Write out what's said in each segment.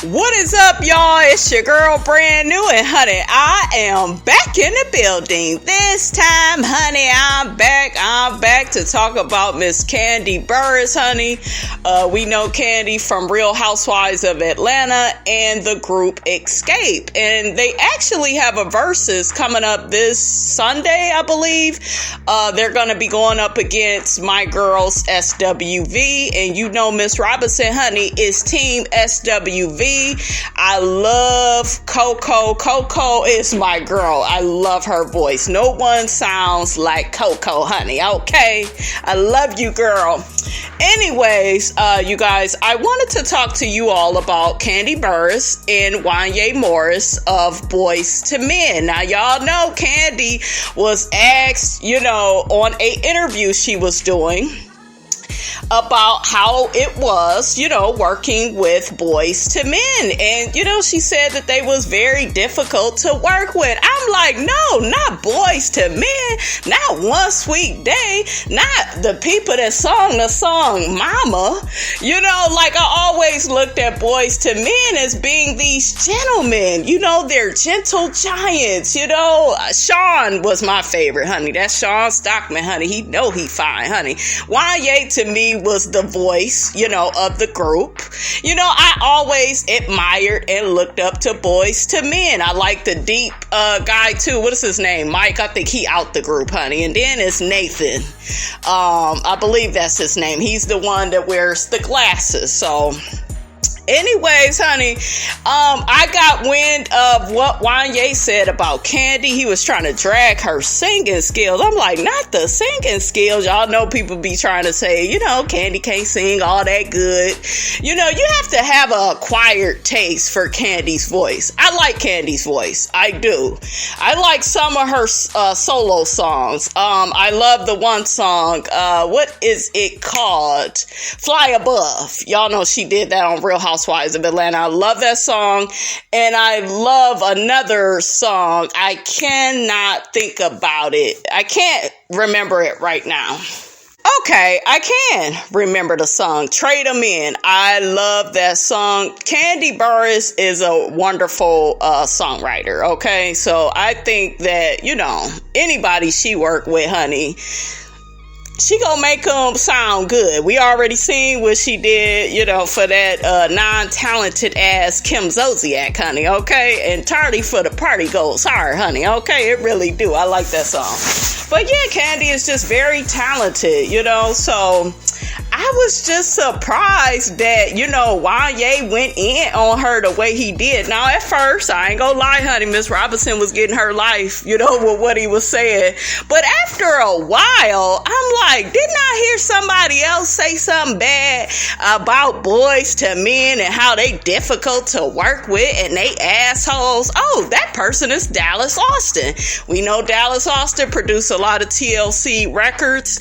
What is up, y'all? It's your girl, Brand New, and honey, I am back in the building. This time, honey, I'm back to talk about Miss Kandi Burruss, honey. We know Kandi from Real Housewives of Atlanta and the group Escape. And they actually have a versus coming up this Sunday, I believe. They're going to be going up against my girls, SWV. And you know Miss Robinson, honey, is Team SWV. I love Coco. Coco is my girl. I love her voice. No one sounds like Coco, honey. Okay? I love you, girl. Anyways, you guys, I wanted to talk to you all about Kandi Burruss and Wanya of Boyz II Men. Now, y'all know Kandi was asked, on an interview she was doing about how it was, working with Boyz II Men. And, she said that they was very difficult to work with. I'm like, no, not Boyz II Men, not One Sweet Day, not the people that sung the song Mama. I always looked at Boyz II Men as being these gentlemen, they're gentle giants, Sean was my favorite, honey. That's Sean Stockman, honey. He fine, honey. Wanya to me was the voice, of the group. I always admired and looked up to Boyz II Men. I like the deep guy too. What is his name? Mike. I think he out the group, honey. And then it's Nathan. I believe that's his name. He's the one that wears the glasses. So anyways, honey, I got wind of what Wanya said about Kandi. He was trying to drag her singing skills. I'm like, not the singing skills. Y'all know people be trying to say, Kandi can't sing all that good. You have to have an acquired taste for Kandi's voice. I like Kandi's voice. I do. I like some of her solo songs. I love the one song. What is it called? Fly Above. Y'all know she did that on Real Housewives of Atlanta. I love that song. And I love another song. I cannot think about it. I can't remember it right now. Okay, I can remember the song, Trade 'Em In. I love that song. Kandi Burruss is a wonderful songwriter, okay? So I think that, anybody she worked with, honey, she gonna make them sound good. We already seen what she did, for that non-talented ass Kim Zolciak, honey, okay? And tardy for the party goes hard, honey, okay? It really do. I like that song. But yeah, Kandi is just very talented, so I was just surprised that, Wanya went in on her the way he did. Now, at first, I ain't gonna lie, honey, Miss Robinson was getting her life, with what he was saying. But after a while, I'm like, didn't I hear somebody else say something bad about Boyz II Men and how they difficult to work with and they assholes? Oh, that person is Dallas Austin. We know Dallas Austin produced a lot of TLC records.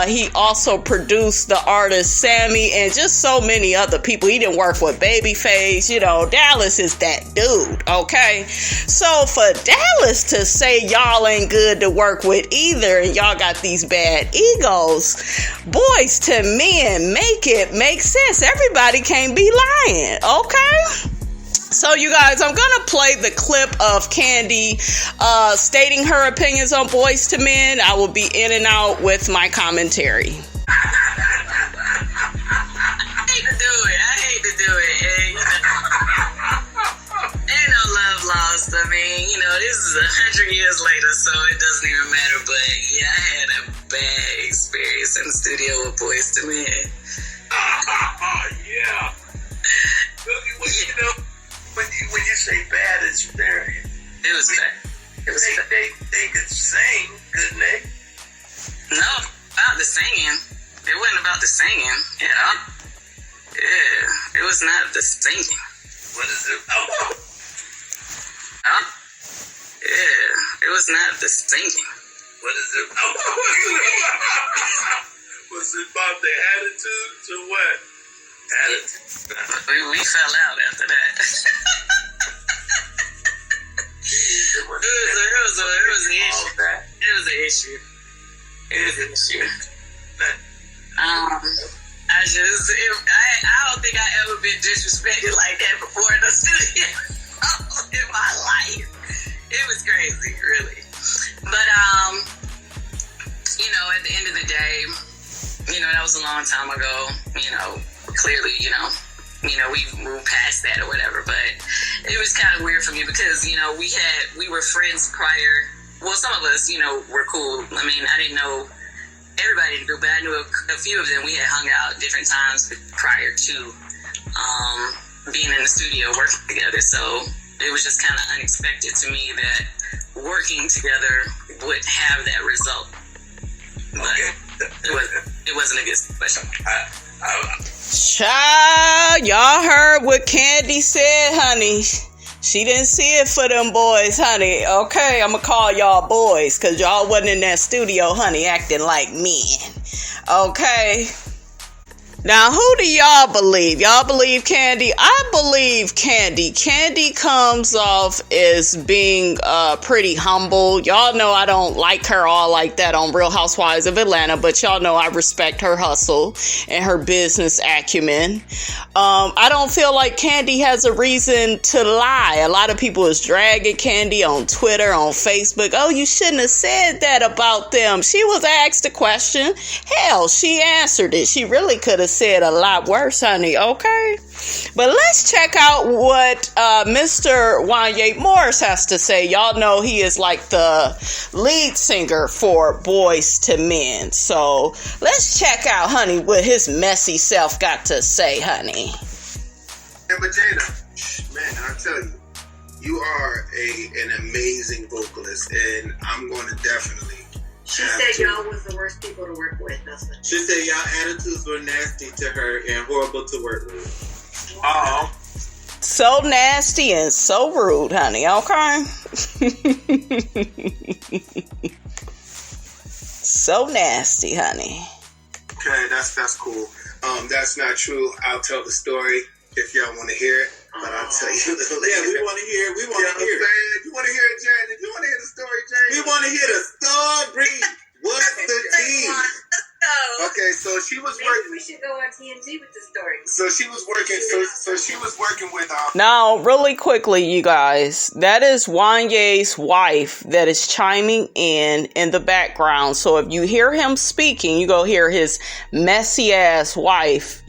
He also produced the artist Sammy and just so many other people. He didn't work with Babyface. Dallas is that dude, okay? So for Dallas to say y'all ain't good to work with either and y'all got these bad egos, Boyz II Men, make it make sense. Everybody can't be lying, okay? So, you guys, I'm going to play the clip of Kandi stating her opinions on Boyz II Men. I will be in and out with my commentary. I hate to do it. Ain't no love lost. I mean, this is 100 years later, so it doesn't even matter. But yeah, I had a bad experience in the studio with Boyz II Men. Yeah. When you say bad, it's very. It was bad. They could sing, couldn't they? No, about the singing. It wasn't about the singing, Yeah, it was not the singing. What is it? Yeah, it was not the singing. What is it? Was it about the attitudes or what? We fell out after that. It was an issue. It was an issue. I don't think I ever been disrespected like that before studio in my life. It was crazy, really. But, at the end of the day, that was a long time ago. Clearly, we've moved past that or whatever. But it was kind of weird for me because, we were friends prior. Well, some of us, were cool. I mean, I didn't know everybody in the group, but I knew a few of them. We had hung out different times prior to being in the studio working together. So it was just kind of unexpected to me that working together would have that result. But it wasn't a good situation. Child, y'all heard what Kandi said, honey. She didn't see it for them boys, honey. Okay, I'm gonna call y'all boys, because y'all wasn't in that studio, honey, acting like men. Okay? Now, who do y'all believe? Y'all believe Kandi? I believe Kandi. Kandi comes off as being pretty humble. Y'all know I don't like her all like that on Real Housewives of Atlanta, but y'all know I respect her hustle and her business acumen. I don't feel like Kandi has a reason to lie. A lot of people is dragging Kandi on Twitter, on Facebook. Oh, you shouldn't have said that about them. She was asked a question. Hell, she answered it. She really could have said a lot worse, honey, okay? But let's check out what Mr. Wanya Morris has to say. Y'all know he is like the lead singer for Boyz II Men. So let's check out, honey, what his messy self got to say, honey. Hey, but Jada, man, I tell you, you are an amazing vocalist, and I'm going to definitely. She said y'all was the worst people to work with. That's what she said. Y'all attitudes were nasty to her and horrible to work with. Oh. So nasty and so rude, honey, okay? So nasty, honey. Okay, that's cool. That's not true. I'll tell the story if y'all want to hear it. But I'll tell you a little later. Yeah, we want to hear it. We want to hear it. You want to hear it, Jane? You want to hear the story, Jane? We want to hear the story. What's the tea? Okay, so she was Maybe working. we should go on TMZ with the story. So she was working. So she was working with. Now, really quickly, you guys, that is Wanya's wife that is chiming in the background. So if you hear him speaking, you go hear his messy ass wife,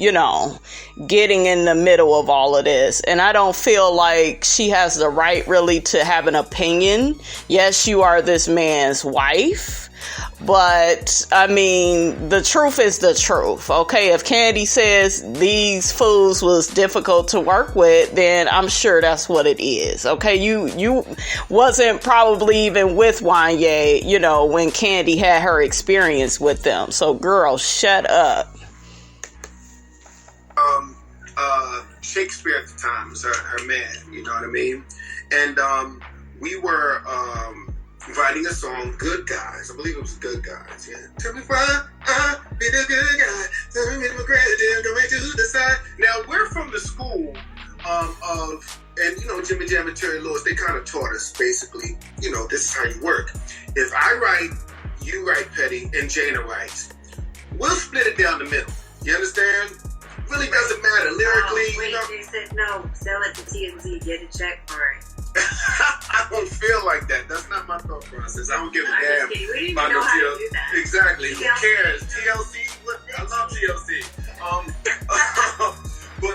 getting in the middle of all of this. And I don't feel like she has the right really to have an opinion. Yes, you are this man's wife. But, I mean, the truth is the truth, okay? If Kandi says these fools was difficult to work with, then I'm sure that's what it is, okay? You wasn't probably even with Wanya, when Kandi had her experience with them. So, girl, shut up. Shakespeare at the time was her man, you know what I mean? And we were writing a song, Good Guys. I believe it was Good Guys, yeah. Tell me why be the good guy. Tell me my credit, going to the side. Now, we're from the school and Jimmy Jam and Terry Lewis, they kind of taught us basically, this is how you work. If I write, you write, Petty, and Jana writes, we'll split it down the middle. You understand? Really doesn't matter lyrically. They said no, sell it to TMZ, get a check for it. I don't feel like that. That's not my thought process. I don't give a damn. We didn't even know how to do that. Exactly. Who cares? TLC? I love TLC. We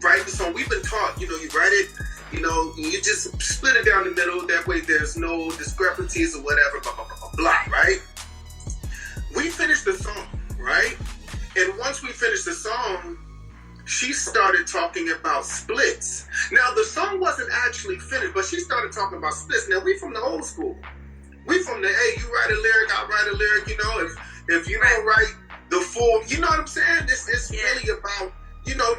write the song. We've been taught, you write it, you just split it down the middle. That way there's no discrepancies or whatever, blah, blah, blah, blah, blah, right? We finished the song, right? And once we finished the song, she started talking about splits. Now, the song wasn't actually finished, but she started talking about splits. Now, we from the old school. We from the, hey, you write a lyric, I write a lyric, if you don't write the full, you know what I'm saying? This is really about,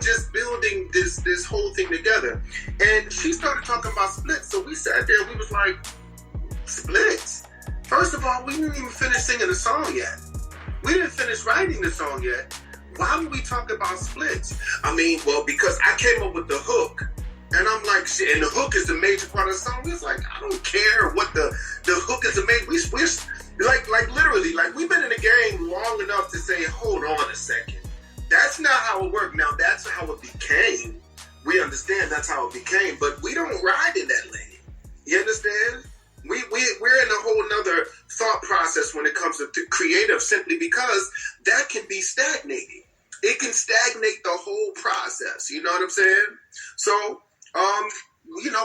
just building this whole thing together. And she started talking about splits, so we sat there, we was like, splits? First of all, we didn't even finish singing the song yet. We didn't finish writing the song yet. Why would we talk about splits? I mean, well, because I came up with the hook. And I'm like, shit, and the hook is the major part of the song. It's like, I don't care what the hook is the major. We're like literally, like we've been in the game long enough to say, hold on a second. That's not how it worked. Now, that's how it became. We understand that's how it became, but we don't ride in that lane. You understand? We're in a whole nother thought process when it comes to creative, simply because that can be stagnating. It can stagnate the whole process. You know what I'm saying? So,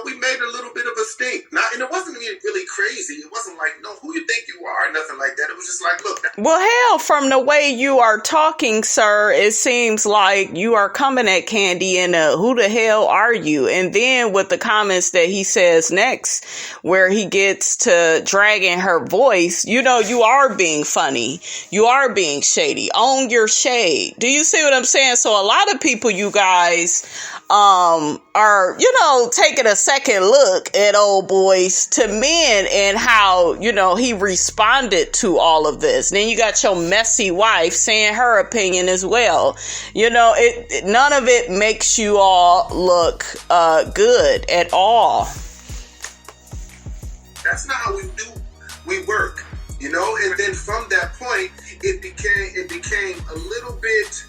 we made a little bit of a stink. And it wasn't really crazy. It wasn't like, no, who you think you are, nothing like that. It was just like, look. Well, hell, from the way you are talking, sir, it seems like you are coming at Kandi in a who the hell are you? And then with the comments that he says next, where he gets to dragging her voice, you are being funny. You are being shady. Own your shade. Do you see what I'm saying? So a lot of people, you guys, are, taking a second look at old Boyz II Men and how, he responded to all of this. Then you got your messy wife saying her opinion as well. None of it makes you all look good at all. That's not how we work, and then from that point, it became a little bit,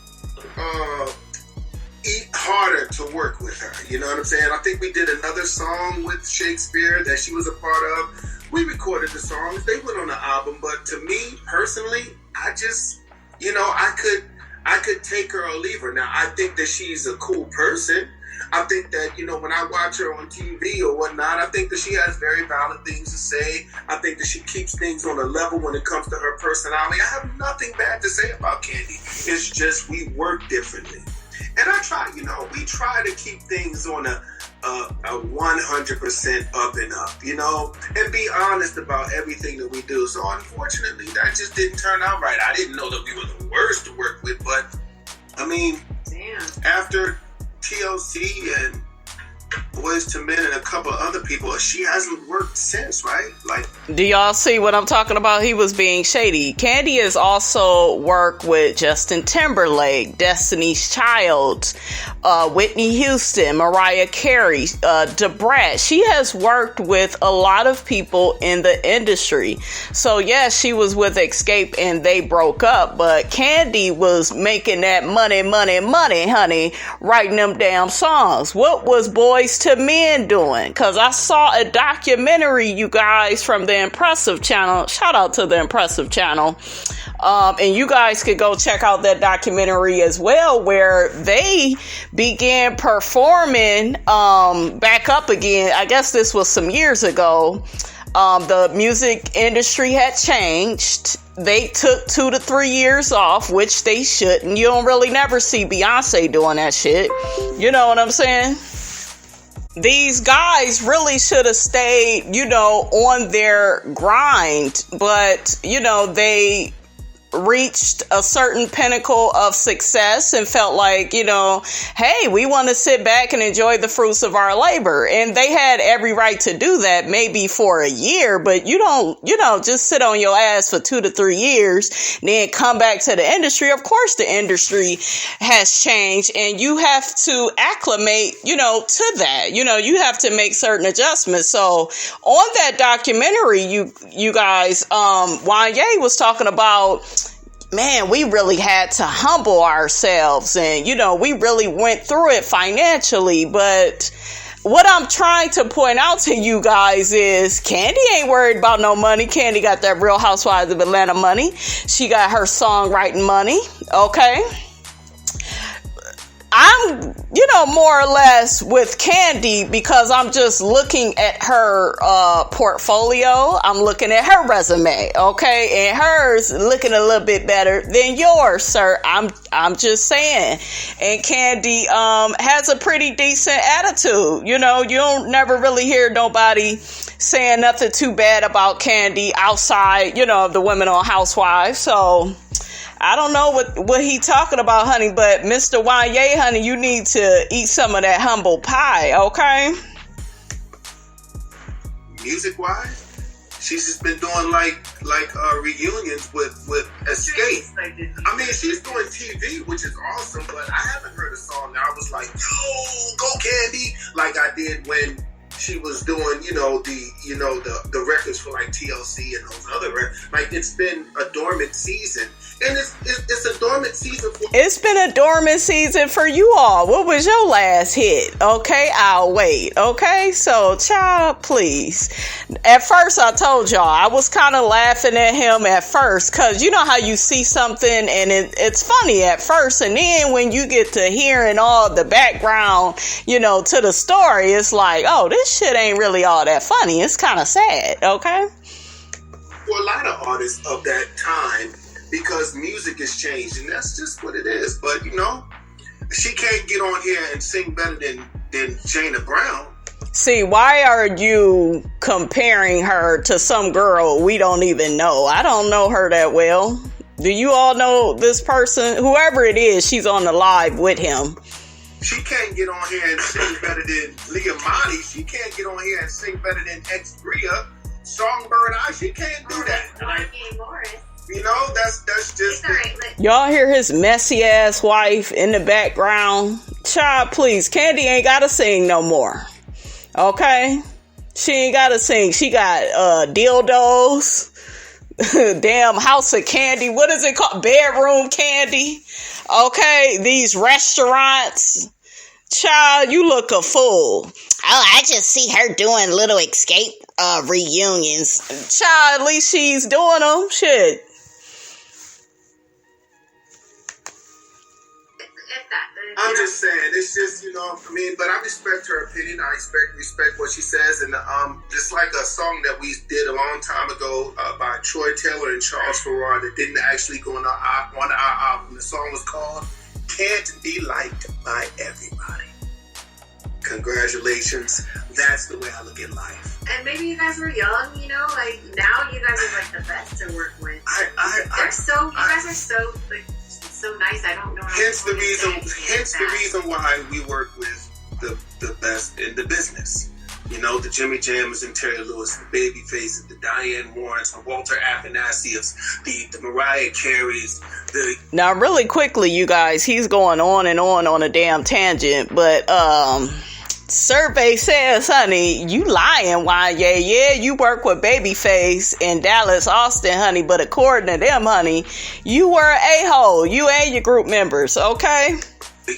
harder to work with her. You know what I'm saying? I think we did another song with Shakespeare that she was a part of. We recorded the songs. They went on the album. But to me, personally, I just, I could take her or leave her. Now, I think that she's a cool person. I think that, when I watch her on TV or whatnot, I think that she has very valid things to say. I think that she keeps things on a level when it comes to her personality. I have nothing bad to say about Kandi. It's just we work differently. And I try, we try to keep things on a 100% up and up, and be honest about everything that we do. So unfortunately, that just didn't turn out right. I didn't know that we were the worst to work with, but I mean, after TLC and Boyz II Men and a couple other people, she hasn't worked since, right? Like, do y'all see what I'm talking about? He was being shady. Kandi has also worked with Justin Timberlake, Destiny's Child, Whitney Houston, Mariah Carey, Da Brat. She has worked with a lot of people in the industry. So yes, she was with Escape and they broke up, but Kandi was making that money, honey, writing them damn songs. What was Boyz II Men doing? Because I saw a documentary, you guys, from the Impressive Channel. Shout out to the Impressive Channel. And you guys could go check out that documentary as well, where they began performing back up again. I guess this was some years ago. The music industry had changed. They took 2 to 3 years off, which they shouldn't. You don't really never see Beyonce doing that shit. You know what I'm saying? These guys really should have stayed, on their grind, but, they reached a certain pinnacle of success and felt like, hey, we want to sit back and enjoy the fruits of our labor. And they had every right to do that, maybe for a year, but you don't, just sit on your ass for 2 to 3 years, then come back to the industry. Of course, the industry has changed and you have to acclimate, to that. You have to make certain adjustments. So on that documentary, you guys, Wanya was talking about, man, we really had to humble ourselves and, we really went through it financially. But what I'm trying to point out to you guys is Kandi ain't worried about no money. Kandi got that Real Housewives of Atlanta money. She got her songwriting money. Okay. I'm, more or less with Kandi because I'm just looking at her portfolio. I'm looking at her resume, okay? And hers looking a little bit better than yours, sir. I'm just saying. And Kandi has a pretty decent attitude. You don't never really hear nobody saying nothing too bad about Kandi outside, of the women on Housewives. So I don't know what he talking about, honey, but Mr. Wanya, honey, you need to eat some of that humble pie, okay? Music-wise, she's just been doing like reunions with Escape. I mean, she's doing TV, which is awesome, but I haven't heard a song that I was like, yo, go Kandi, like I did when she was doing, the records for like TLC and those other records. Like, it's been a dormant season. And it's a dormant season for... It's been a dormant season for you all. What was your last hit? Okay, I'll wait. Okay, so, child, please. At first, I told y'all, I was kind of laughing at him at first, because you know how you see something and it's funny at first, and then when you get to hearing all the background, to the story, it's like, oh, this shit ain't really all that funny. It's kind of sad, okay? For a lot of artists of that time, because music has changed, and that's just what it is. But, she can't get on here and sing better than Jana Brown. See, why are you comparing her to some girl we don't even know? I don't know her that well. Do you all know this person? Whoever it is, she's on the live with him. She can't get on here and sing better than Leah Monty. She can't get on here and sing better than X-Bria. Songbird Eye, she can't do that. Wanya Boys. That's just... Y'all hear his messy ass wife in the background? Child, please, Kandi ain't gotta sing no more. Okay? She ain't gotta sing. She got dildos. Damn House of Candy. What is it called? Bedroom Candy. Okay? These restaurants. Child, you look a fool. Oh, I just see her doing little escape reunions. Child, at least she's doing them. Shit. I'm just saying, it's just, but I respect her opinion. I respect what she says. And just like a song that we did a long time ago by Troy Taylor and Charles Farrar that didn't actually go on our album. The song was called Can't Be Liked by Everybody. Congratulations. That's the way I look at life. And maybe you guys were young, like now you guys are like the best to work with. You guys are so nice. I don't know. Hence the reason why we work with the best in the business. The Jimmy Jammers and Terry Lewis, the Babyfaces, the Diane Warrens, the Walter Afanasievs, the Mariah Careys. Now, really quickly, you guys, he's going on and on a damn tangent, but survey says, honey, you lying, Wanya. Yeah, you work with Babyface in Dallas, Austin, honey, but according to them, honey, you were an a-hole. You and your group members, okay?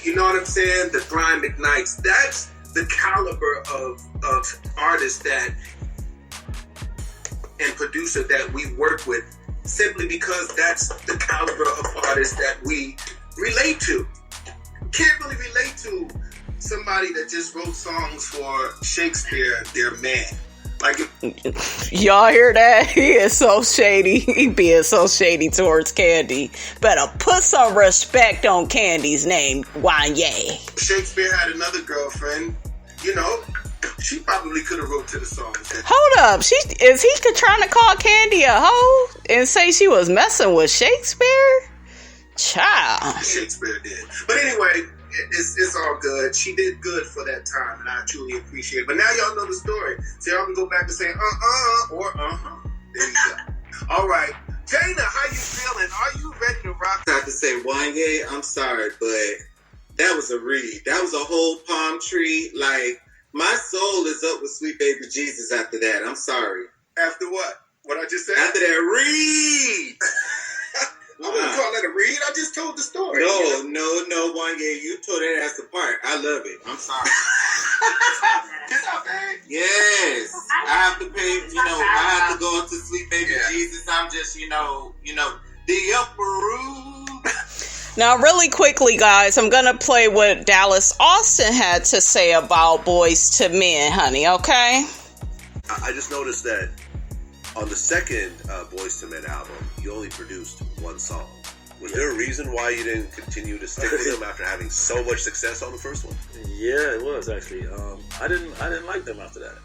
You know what I'm saying? The Brian McKnights. That's the caliber of artists and producer that we work with, simply because that's the caliber of artists that we relate to. Can't really relate to somebody that just wrote songs for Shakespeare, their man. Like, y'all hear that? He is so shady. He being so shady towards Kandi. Better put some respect on Kandi's name, Wanya. Shakespeare had another girlfriend. She probably could have wrote to the song. Hold up. Is he trying to call Kandi a hoe and say she was messing with Shakespeare? Child. Shakespeare did. But anyway, it's all good. She did good for that time, and I truly appreciate it. But now y'all know the story. So y'all can go back and say, or There you go. All right. Jana, how you feeling? Are you ready to rock? I have to say, Wanya, I'm sorry, but that was a read. That was a whole palm tree. Like, my soul is up with Sweet Baby Jesus after that. I'm sorry. After what? What I just said? After that read. I wouldn't call that a read. I just told the story. No, Wanya, you tore that ass apart. I love it. I'm sorry. Is that bad? Yes. I have to pay, I have to go into Sweet Baby Jesus. I'm just, the upper room. Now, really quickly, guys, I'm going to play what Dallas Austin had to say about Boyz II Men, honey, okay? I just noticed that on the second Boyz II Men album, you only produced one song. Was there a reason why you didn't continue to stick with them after having so much success on the first one? Yeah, it was actually. I didn't like them after that.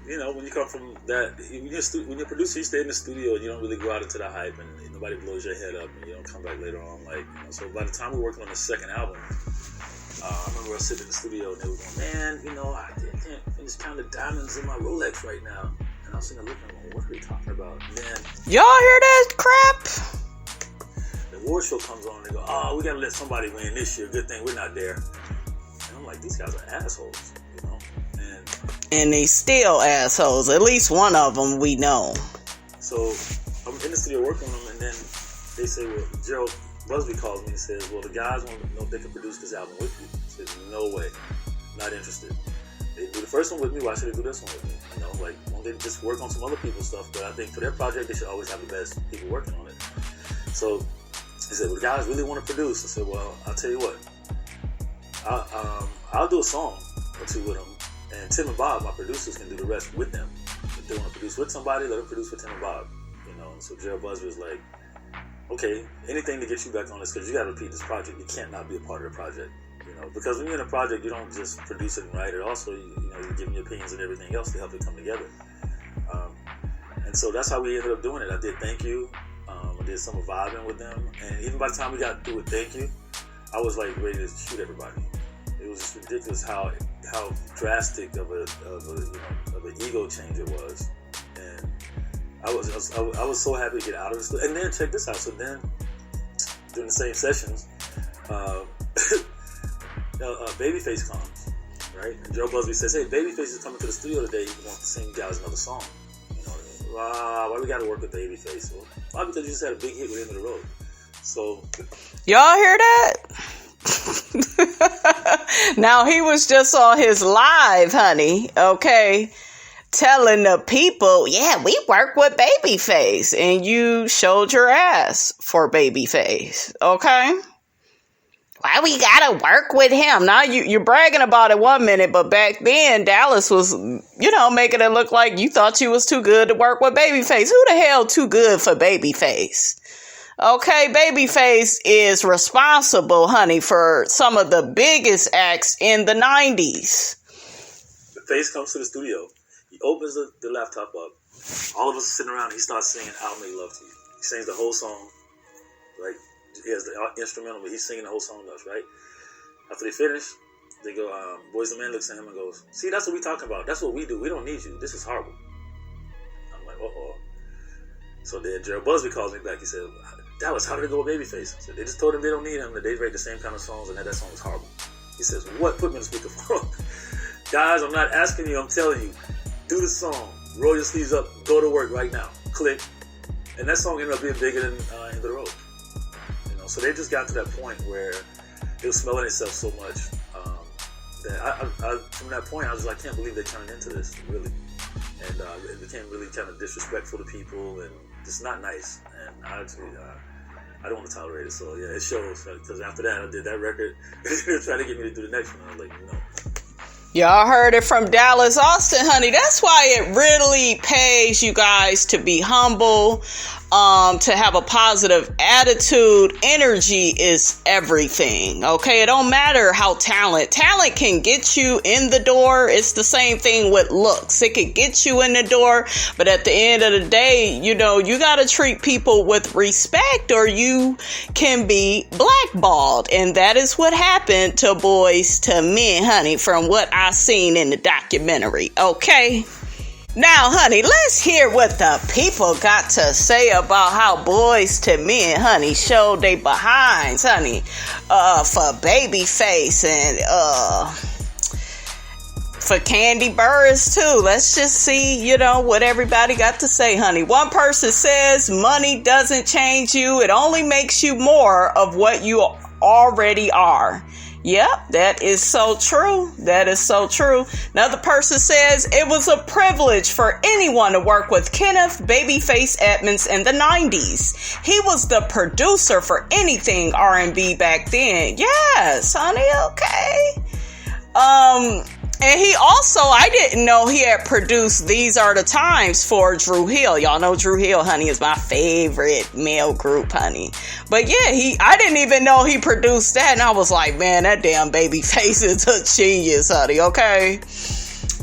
When you come from that, when you're a producer, you stay in the studio and you don't really go out into the hype, and nobody blows your head up, and you don't come back later on. So by the time we were working on the second album, I remember I was sitting in the studio and they were going, man, I can't finish counting diamonds in my Rolex right now. And I was sitting there looking, what are they talking about? And then y'all hear that crap? The award show comes on and they go, oh, we got to let somebody win this year. Good thing we're not there. And I'm like, these guys are assholes, And they still assholes. At least one of them we know. So I'm in the studio working on them, and then they say, well, Gerald Busby calls me and says, well, the guys want to know if they can produce this album with you. I said, no way. Not interested. They do the first one with me, why should they do this one with me? You know, like, won't they just work on some other people's stuff? But I think for their project, they should always have the best people working on it. So he said, well, the guys really want to produce. I said, well, I'll tell you what. I'll do a song or two with them. And Tim and Bob, my producers, can do the rest with them. If they want to produce with somebody, let them produce with Tim and Bob. You know, and so Gerald Busby was like, okay, anything to get you back on this, because you got to repeat this project. You can't not be a part of the project. You know, because when you're in a project, you don't just produce it and write it. Also, you're giving your opinions and everything else to help it come together. And so that's how we ended up doing it. I did Thank You. I did some vibing with them. And even by the time we got through with Thank You, I was like ready to shoot everybody. It was just ridiculous how drastic of an ego change it was. And I was so happy to get out of this. And then check this out. So then during the same sessions, Babyface comes, right? And Joe Busby says, hey, Babyface is coming to the studio today. He wants to sing you guys another song. You know, why we got to work with Babyface? Well, why? Because you just had a big hit with End of the Road. So, y'all hear that? Now, he was just on his live, honey, okay, telling the people, yeah, we work with Babyface, and you showed your ass for Babyface, okay? Why we gotta work with him? Now you're bragging about it 1 minute, but back then Dallas was, making it look like you thought you was too good to work with Babyface. Who the hell too good for Babyface? Okay, Babyface is responsible, honey, for some of the biggest acts in the 90s. The Face comes to the studio. He opens the laptop up. All of us are sitting around, and he starts singing I'll Make Love to You. He sings the whole song, right? He has the instrumental, but he's singing the whole song to us, right? After they finish, they go, Boyz II Men looks at him and goes, see, that's what we talking about. That's what we do. We don't need you. This is horrible. I'm like, uh-oh. So then Gerald Busby calls me back. He said, Dallas, how did it go with Babyface? I said, they just told him they don't need him, that they write the same kind of songs, and that song is horrible. He says, what? Put me on the speakerphone. Guys, I'm not asking you, I'm telling you. Do the song. Roll your sleeves up. Go to work right now. Click. And that song ended up being bigger than End of the Road. So they just got to that point where it was smelling itself so much that I from that point, I was like, I can't believe they turned into this, really. And it became really kind of disrespectful to people and just not nice. And I don't want to tolerate it. So, yeah, it shows. Because after that, I did that record. They were trying to get me to do the next one. I was like, no. Y'all heard it from Dallas Austin, honey. That's why it really pays you guys to be humble, to have a positive attitude. Energy is everything, okay? It don't matter how talent can get you in the door. It's the same thing with looks. It could get you in the door, but at the end of the day, you got to treat people with respect or you can be blackballed. And that is what happened to Boyz II Men, honey, from what I seen in the documentary, okay? Now, honey, let's hear what the people got to say about how Boyz II Men, honey, showed they behinds, honey, for Babyface and for Kandi Burruss too. Let's just see, what everybody got to say, honey. One person says money doesn't change you. It only makes you more of what you already are. Yep, that is so true. That is so true. Another person says it was a privilege for anyone to work with Kenneth Babyface Edmonds in the 90s. He was the producer for anything R&B back then. Yes, honey, okay. And he also, I didn't know he had produced These Are the Times for Dru Hill. Y'all know Dru Hill, honey, is my favorite male group, honey. But yeah, I didn't even know he produced that. And I was like, man, that damn Babyface is a genius, honey, okay?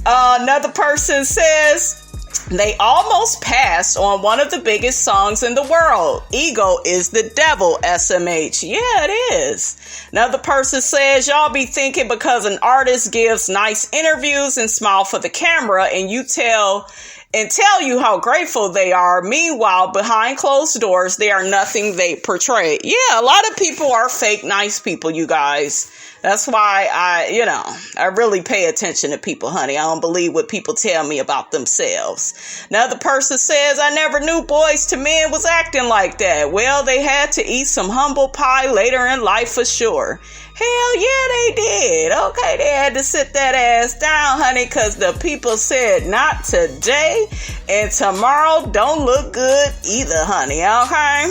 Another person says they almost passed on one of the biggest songs in the world. Ego is the devil, SMH. Yeah, it is. Another person says, y'all be thinking because an artist gives nice interviews and smile for the camera and you tell and tell you how grateful they are. Meanwhile, behind closed doors, they are nothing they portray. Yeah, a lot of people are fake nice people, you guys. That's why I really pay attention to people, honey. I don't believe what people tell me about themselves. Another person says, I never knew Boyz II Men was acting like that. Well, they had to eat some humble pie later in life for sure. Hell yeah, they did. Okay, they had to sit that ass down, honey, because the people said not today and tomorrow don't look good either, honey, okay?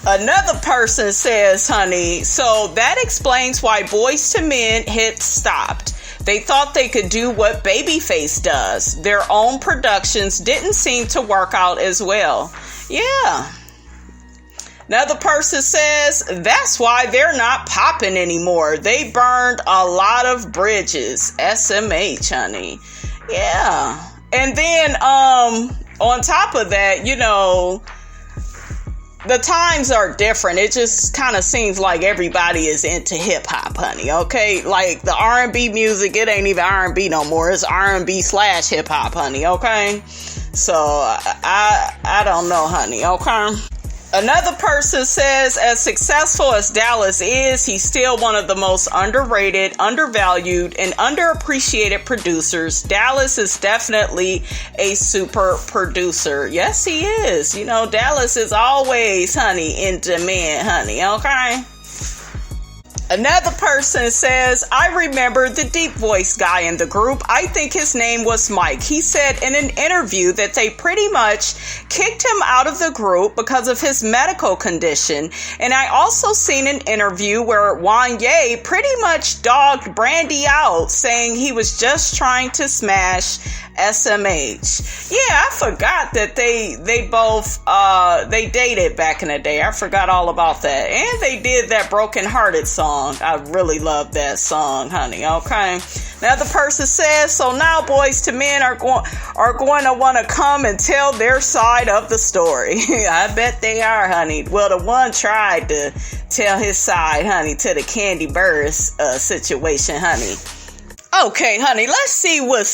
Another person says, honey, so that explains why Boyz II Men hit stopped. They thought they could do what Babyface does. Their own productions didn't seem to work out as well. Yeah. Another person says, that's why they're not popping anymore. They burned a lot of bridges. SMH, honey. Yeah. And then, on top of that, the times are different. It just kind of seems like everybody is into hip hop, honey. Okay, like the R&B music, it ain't even R&B no more. It's R&B / hip hop, honey. Okay, so I don't know, honey. Okay. Another person says, as successful as Dallas is, he's still one of the most underrated, undervalued, and underappreciated producers. Dallas is definitely a super producer. Yes, he is. Dallas is always, honey, in demand, honey. Okay? Another person says, I remember the deep voice guy in the group. I think his name was Mike. He said in an interview that they pretty much kicked him out of the group because of his medical condition. And I also seen an interview where Wanya pretty much dogged Brandy out, saying he was just trying to smash SMH. Yeah, I forgot that they both they dated back in the day. I forgot all about that. And they did that Broken Hearted song. I really love that song, honey. Okay. Now the person says, so now Boyz II Men are going to want to come and tell their side of the story. I bet they are, honey. Well, the one tried to tell his side, honey, to the Kandi Burruss situation, honey. Okay, honey, let's see what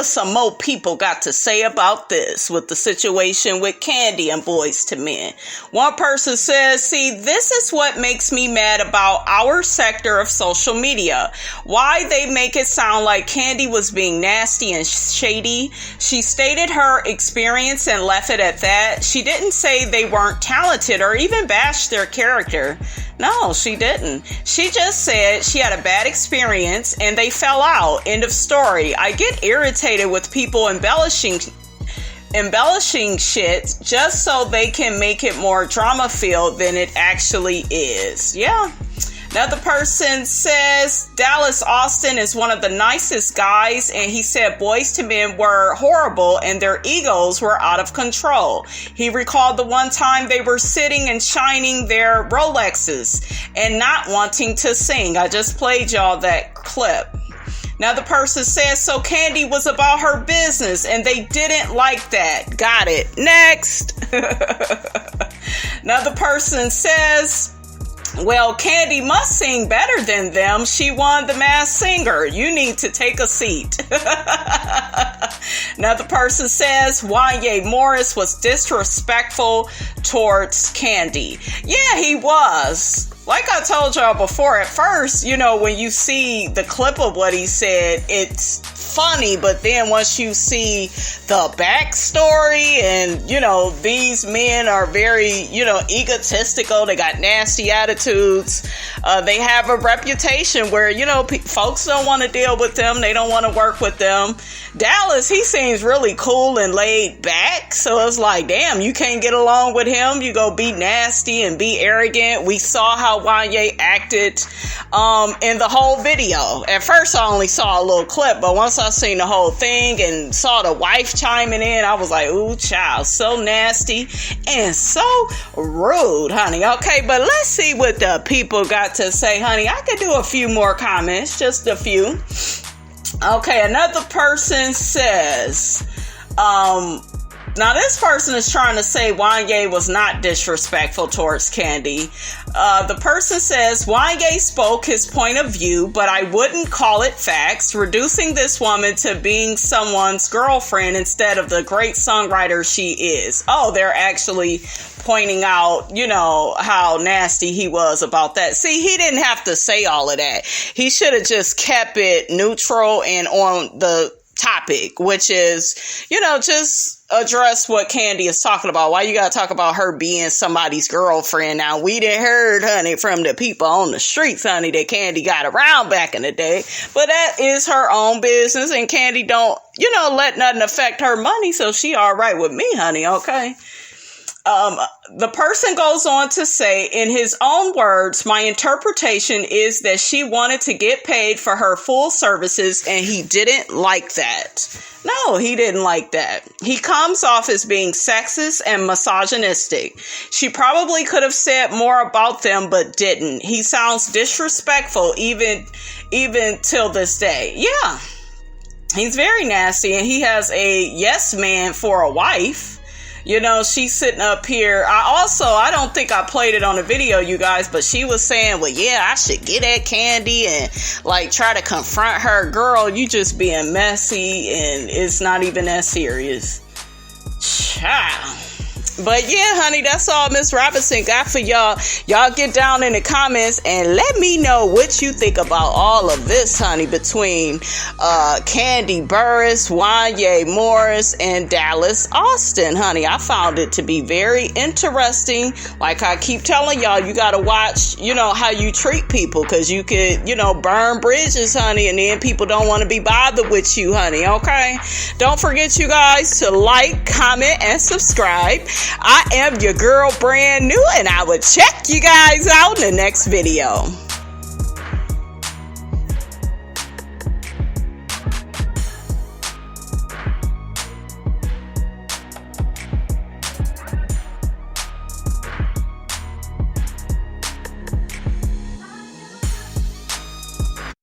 some more people got to say about this with the situation with Kandi and Boyz II Men. One person says, see, this is what makes me mad about our sector of social media. Why they make it sound like Kandi was being nasty and shady. She stated her experience and left it at that. She didn't say they weren't talented or even bash their character. No, she didn't. She just said she had a bad experience and they fell out. End of story. I get irritated with people embellishing shit just so they can make it more drama-filled than it actually is. Yeah. Another person says Dallas Austin is one of the nicest guys, and he said Boyz II Men were horrible and their egos were out of control. He recalled the one time they were sitting and shining their Rolexes and not wanting to sing. I just played y'all that clip. Now the person says, so Kandi was about her business and they didn't like that. Got it. Next. Now the person says, well, Kandi must sing better than them. She won the Masked Singer. You need to take a seat. Another person says Wanya Morris was disrespectful towards Kandi. Yeah, he was. Like I told y'all before, at first, when you see the clip of what he said, it's funny, but then once you see the backstory and, these men are very, egotistical, they got nasty attitudes, they have a reputation where, folks don't want to deal with them, they don't want to work with them. Dallas, he seems really cool and laid back, so it's like, damn, you can't get along with him, you go be nasty and be arrogant. We saw how Wanya acted in the whole video. At first I only saw a little clip, but once I seen the whole thing and saw the wife chiming in, I was like, ooh, child, so nasty and so rude, honey. Okay, but let's see what the people got to say, honey. I could do a few more comments, just a few. Okay, another person says, Now, this person is trying to say Wanya was not disrespectful towards Kandi. The person says, Wanya spoke his point of view, but I wouldn't call it facts, reducing this woman to being someone's girlfriend instead of the great songwriter she is. Oh, they're actually pointing out, you know, how nasty he was about that. See, he didn't have to say all of that. He should have just kept it neutral and on the topic, which is, you know, just address what Kandi is talking about. Why you gotta talk about her being somebody's girlfriend? Now, we done heard, honey, from the people on the streets, honey, that Kandi got around back in the day, but that is her own business, and Kandi don't, you know, let nothing affect her money, so she all right with me, honey, okay? The person goes on to say, in his own words, my interpretation is that she wanted to get paid for her full services and he didn't like that. No, he didn't like that. He comes off as being sexist and misogynistic. She probably could have said more about them, but didn't. He sounds disrespectful even till this day. Yeah, he's very nasty, and he has a yes man for a wife. You know, she's sitting up here. I don't think I played it on the video, you guys, but she was saying, well, yeah, I should get at Kandi and like try to confront her. Girl, you just being messy, and it's not even that serious. Child. But yeah, honey, that's all Miss Robinson got for y'all. Y'all get down in the comments and let me know what you think about all of this, honey, between Kandi Burruss, Wanya Morris, and Dallas Austin, honey. I found it to be very interesting. Like I keep telling y'all, you gotta watch, you know, how you treat people, because you could, you know, burn bridges, honey, and then people don't want to be bothered with you, honey, okay? Don't forget, you guys, to like, comment, and subscribe. I am your girl, brand new, and I will check you guys out in the next video.